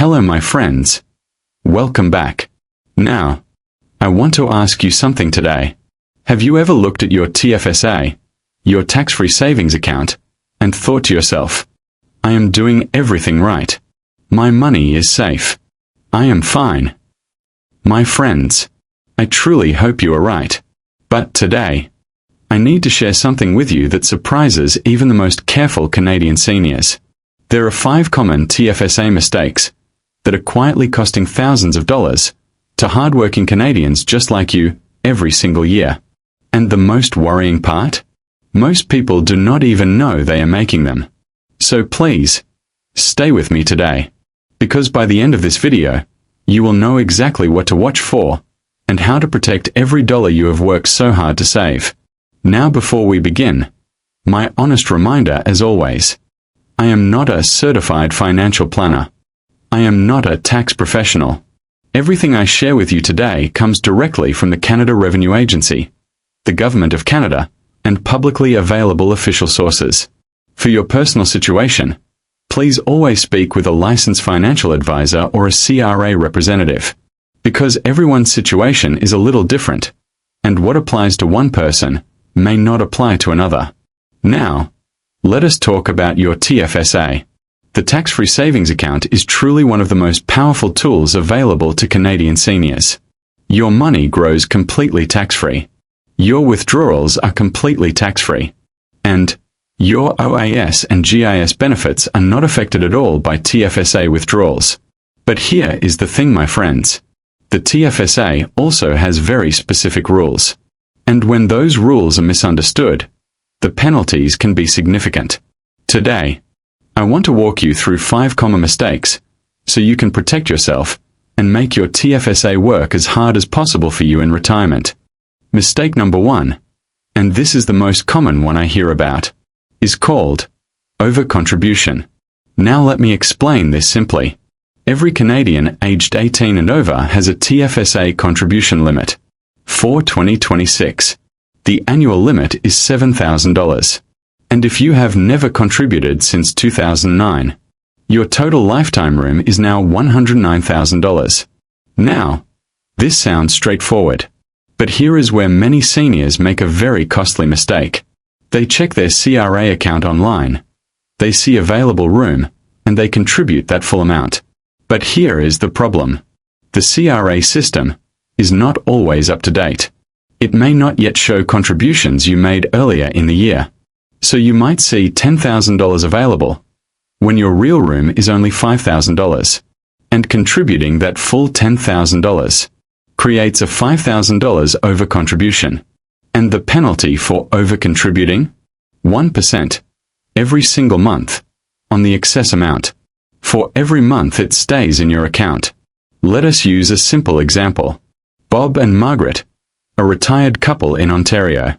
Hello my friends. Welcome back. Now, I want to ask you something today. Have you ever looked at your TFSA, your tax-free savings account, and thought to yourself, I am doing everything right. My money is safe. I am fine. My friends, I truly hope you are right. But today, I need to share something with you that surprises even the most careful Canadian seniors. There are 5 common TFSA mistakes that are quietly costing thousands of dollars to hardworking Canadians just like you every single year. And the most worrying part? Most people do not even know they are making them. So please, stay with me today, because by the end of this video, you will know exactly what to watch for and how to protect every dollar you have worked so hard to save. Now before we begin, my honest reminder as always, I am not a certified financial planner. I am not a tax professional. Everything I share with you today comes directly from the Canada Revenue Agency, the Government of Canada, and publicly available official sources. For your personal situation, please always speak with a licensed financial advisor or a CRA representative, because everyone's situation is a little different, and what applies to one person may not apply to another. Now, let us talk about your TFSA. The tax-free savings account is truly one of the most powerful tools available to Canadian seniors. Your money grows completely tax-free. Your withdrawals are completely tax-free. And your OAS and GIS benefits are not affected at all by TFSA withdrawals. But here is the thing, my friends. The TFSA also has very specific rules. And when those rules are misunderstood, the penalties can be significant. Today, I want to walk you through 5 common mistakes so you can protect yourself and make your TFSA work as hard as possible for you in retirement. Mistake number 1, and this is the most common one I hear about, is called overcontribution. Now let me explain this simply. Every Canadian aged 18 and over has a TFSA contribution limit. For 2026, the annual limit is $7,000. And if you have never contributed since 2009, your total lifetime room is now $109,000. Now, this sounds straightforward. But here is where many seniors make a very costly mistake. They check their CRA account online, they see available room, and they contribute that full amount. But here is the problem. The CRA system is not always up to date. It may not yet show contributions you made earlier in the year. So you might see $10,000 available, when your real room is only $5,000. And contributing that full $10,000 creates a $5,000 overcontribution. And the penalty for overcontributing? 1%. Every single month. On the excess amount. For every month it stays in your account. Let us use a simple example. Bob and Margaret, a retired couple in Ontario.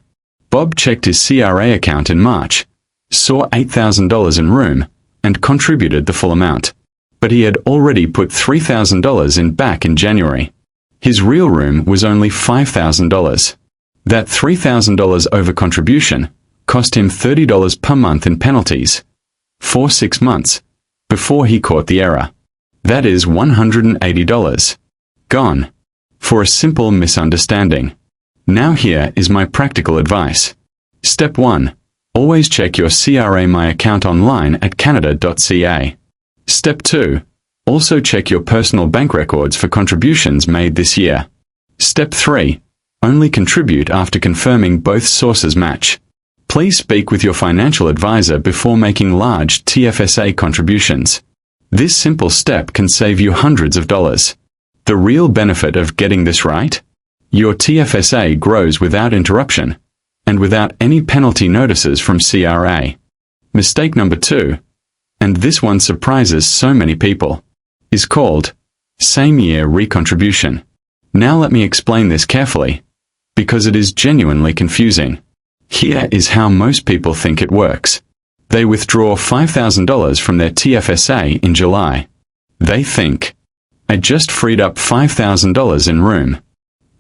Bob checked his CRA account in March, saw $8,000 in room, and contributed the full amount. But he had already put $3,000 in back in January. His real room was only $5,000. That $3,000 overcontribution cost him $30 per month in penalties for 6 months before he caught the error. That is $180. Gone. For a simple misunderstanding. Now here is my practical advice. Step 1. Always check your CRA My Account online at canada.ca. Step 2. Also check your personal bank records for contributions made this year. Step 3. Only contribute after confirming both sources match. Please speak with your financial advisor before making large TFSA contributions. This simple step can save you hundreds of dollars. The real benefit of getting this right? Your TFSA grows without interruption, and without any penalty notices from CRA. Mistake number 2, and this one surprises so many people, is called same-year recontribution. Now let me explain this carefully, because it is genuinely confusing. Here is how most people think it works. They withdraw $5,000 from their TFSA in July. They think, I just freed up $5,000 in room.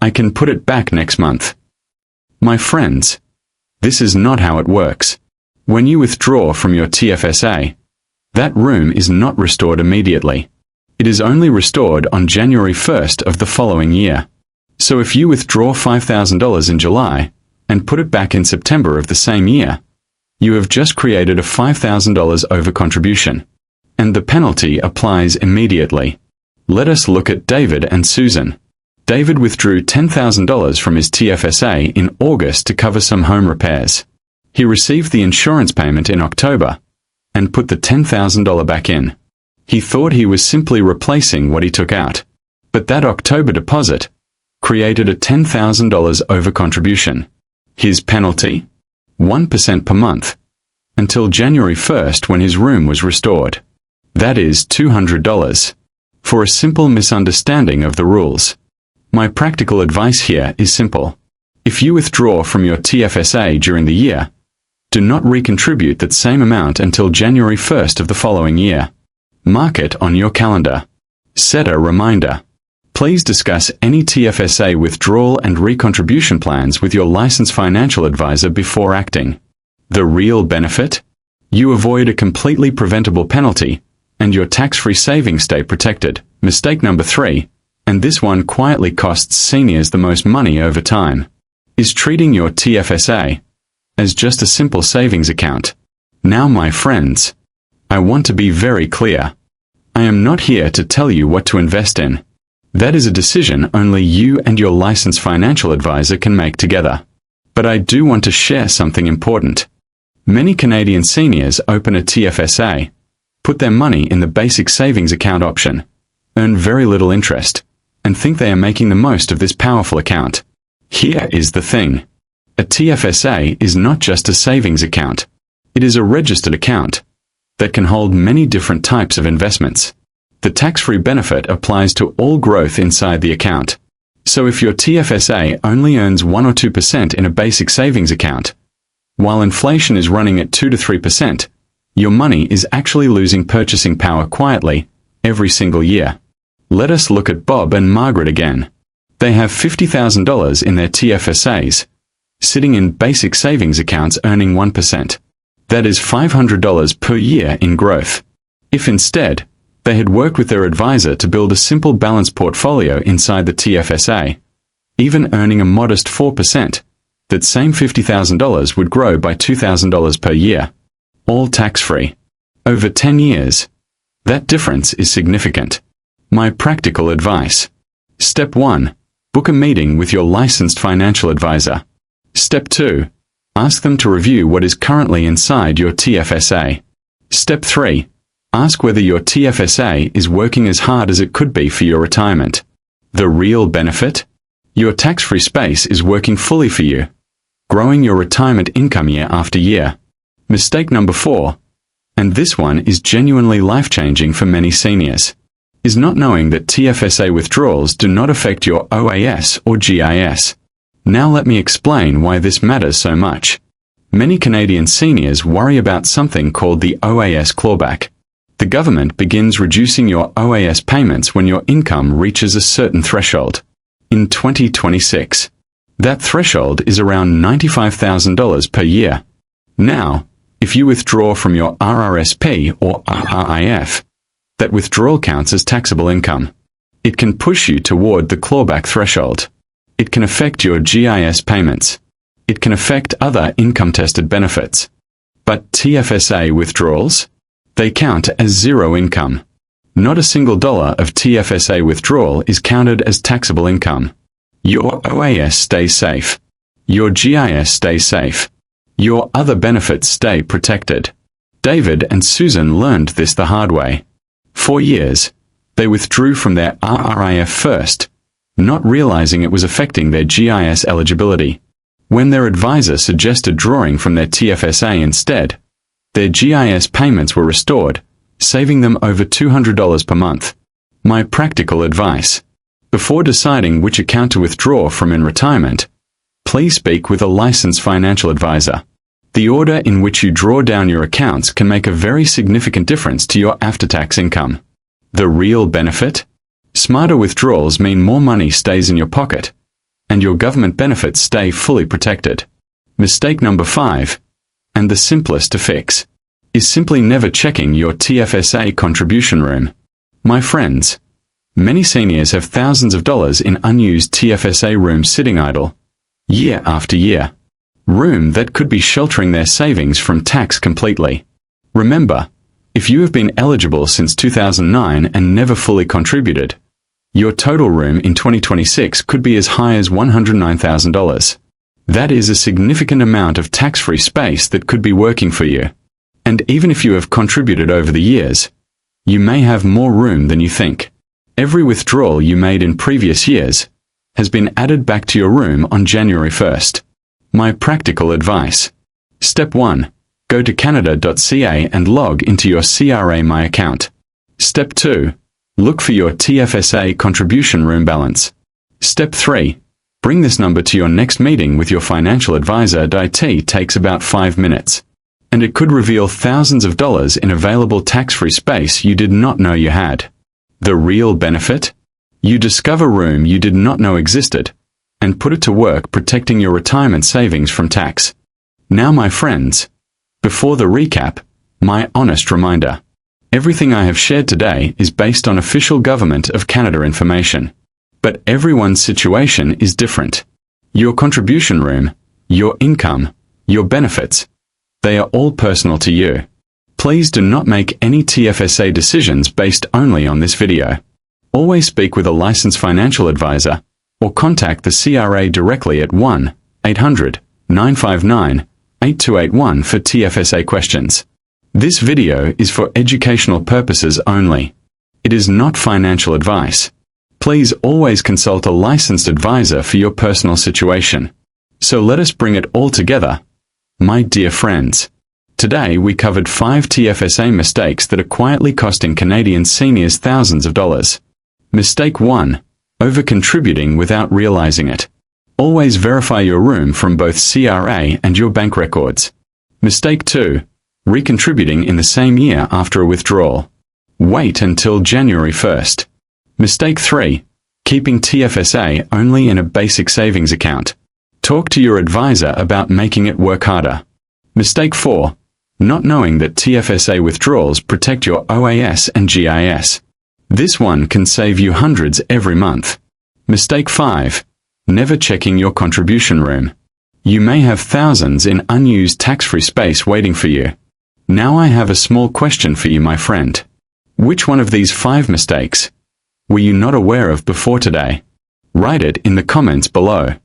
I can put it back next month. My friends, this is not how it works. When you withdraw from your TFSA, that room is not restored immediately. It is only restored on January 1st of the following year. So if you withdraw $5,000 in July and put it back in September of the same year, you have just created a $5,000 overcontribution, and the penalty applies immediately. Let us look at David and Susan. David withdrew $10,000 from his TFSA in August to cover some home repairs. He received the insurance payment in October and put the $10,000 back in. He thought he was simply replacing what he took out, but that October deposit created a $10,000 overcontribution. His penalty? 1% per month, until January 1st when his room was restored. That is $200. For a simple misunderstanding of the rules. My practical advice here is simple. If you withdraw from your TFSA during the year, do not recontribute that same amount until January 1st of the following year. Mark it on your calendar. Set a reminder. Please discuss any TFSA withdrawal and recontribution plans with your licensed financial advisor before acting. The real benefit? You avoid a completely preventable penalty, and your tax-free savings stay protected. Mistake number 3, and this one quietly costs seniors the most money over time, is treating your TFSA as just a simple savings account. Now, my friends, I want to be very clear. I am not here to tell you what to invest in. That is a decision only you and your licensed financial advisor can make together. But I do want to share something important. Many Canadian seniors open a TFSA, put their money in the basic savings account option, earn very little interest, and think they are making the most of this powerful account. Here is the thing. A TFSA is not just a savings account. It is a registered account that can hold many different types of investments. The tax-free benefit applies to all growth inside the account. So if your TFSA only earns 1 or 2% in a basic savings account, while inflation is running at 2 to 3%, your money is actually losing purchasing power quietly every single year. Let us look at Bob and Margaret again. They have $50,000 in their TFSAs, sitting in basic savings accounts earning 1%. That is $500 per year in growth. If instead, they had worked with their advisor to build a simple balanced portfolio inside the TFSA, even earning a modest 4%, that same $50,000 would grow by $2,000 per year, all tax-free. Over 10 years, that difference is significant. My practical advice. Step 1. Book a meeting with your licensed financial advisor. Step 2. Ask them to review what is currently inside your TFSA. Step 3. Ask whether your TFSA is working as hard as it could be for your retirement. The real benefit? Your tax-free space is working fully for you, growing your retirement income year after year. Mistake number 4, and this one is genuinely life-changing for many seniors, is not knowing that TFSA withdrawals do not affect your OAS or GIS. Now let me explain why this matters so much. Many Canadian seniors worry about something called the OAS clawback. The government begins reducing your OAS payments when your income reaches a certain threshold. In 2026, that threshold is around $95,000 per year. Now, if you withdraw from your RRSP or RRIF, that withdrawal counts as taxable income. It can push you toward the clawback threshold. It can affect your GIS payments. It can affect other income-tested benefits. But TFSA withdrawals? They count as zero income. Not a single dollar of TFSA withdrawal is counted as taxable income. Your OAS stays safe. Your GIS stays safe. Your other benefits stay protected. David and Susan learned this the hard way. For years, they withdrew from their RRIF first, not realizing it was affecting their GIS eligibility. When their advisor suggested drawing from their TFSA instead, their GIS payments were restored, saving them over $200 per month. My practical advice. Before deciding which account to withdraw from in retirement, please speak with a licensed financial advisor. The order in which you draw down your accounts can make a very significant difference to your after-tax income. The real benefit? Smarter withdrawals mean more money stays in your pocket, and your government benefits stay fully protected. Mistake number 5, and the simplest to fix, is simply never checking your TFSA contribution room. My friends, many seniors have thousands of dollars in unused TFSA room sitting idle, year after year. Room that could be sheltering their savings from tax completely. Remember, if you have been eligible since 2009 and never fully contributed, your total room in 2026 could be as high as $109,000. That is a significant amount of tax-free space that could be working for you. And even if you have contributed over the years, you may have more room than you think. Every withdrawal you made in previous years has been added back to your room on January 1st. My practical advice. Step 1. Go to canada.ca and log into your CRA My account. Step 2. Look for your TFSA contribution room balance. Step 3. Bring this number to your next meeting with your financial advisor. It takes about 5 minutes. And it could reveal thousands of dollars in available tax-free space you did not know you had. The real benefit? You discover room you did not know existed, and put it to work protecting your retirement savings from tax. Now, my friends, before the recap, my honest reminder. Everything I have shared today is based on official Government of Canada information. But everyone's situation is different. Your contribution room, your income, your benefits, they are all personal to you. Please do not make any TFSA decisions based only on this video. Always speak with a licensed financial advisor, or contact the CRA directly at 1-800-959-8281 for TFSA questions. This video is for educational purposes only. It is not financial advice. Please always consult a licensed advisor for your personal situation. So let us bring it all together. My dear friends, today we covered 5 TFSA mistakes that are quietly costing Canadian seniors thousands of dollars. Mistake 1. Over-contributing without realizing it. Always verify your room from both CRA and your bank records. Mistake 2. Recontributing in the same year after a withdrawal. Wait until January 1st. Mistake 3. Keeping TFSA only in a basic savings account. Talk to your advisor about making it work harder. Mistake 4. Not knowing that TFSA withdrawals protect your OAS and GIS. This one can save you hundreds every month. Mistake 5. Never checking your contribution room. You may have thousands in unused tax-free space waiting for you. Now I have a small question for you, my friend. Which one of these 5 mistakes were you not aware of before today? Write it in the comments below.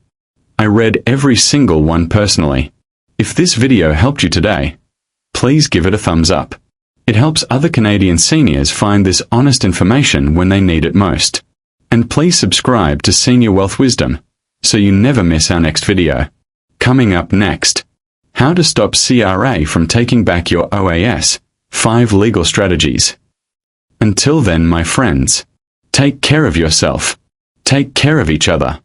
I read every single one personally. If this video helped you today, please give it a thumbs up. It helps other Canadian seniors find this honest information when they need it most. And please subscribe to Senior Wealth Wisdom, so you never miss our next video. Coming up next, how to stop CRA from taking back your OAS, 5 legal strategies. Until then, my friends, take care of yourself. Take care of each other.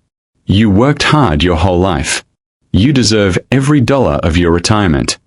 You worked hard your whole life. You deserve every dollar of your retirement.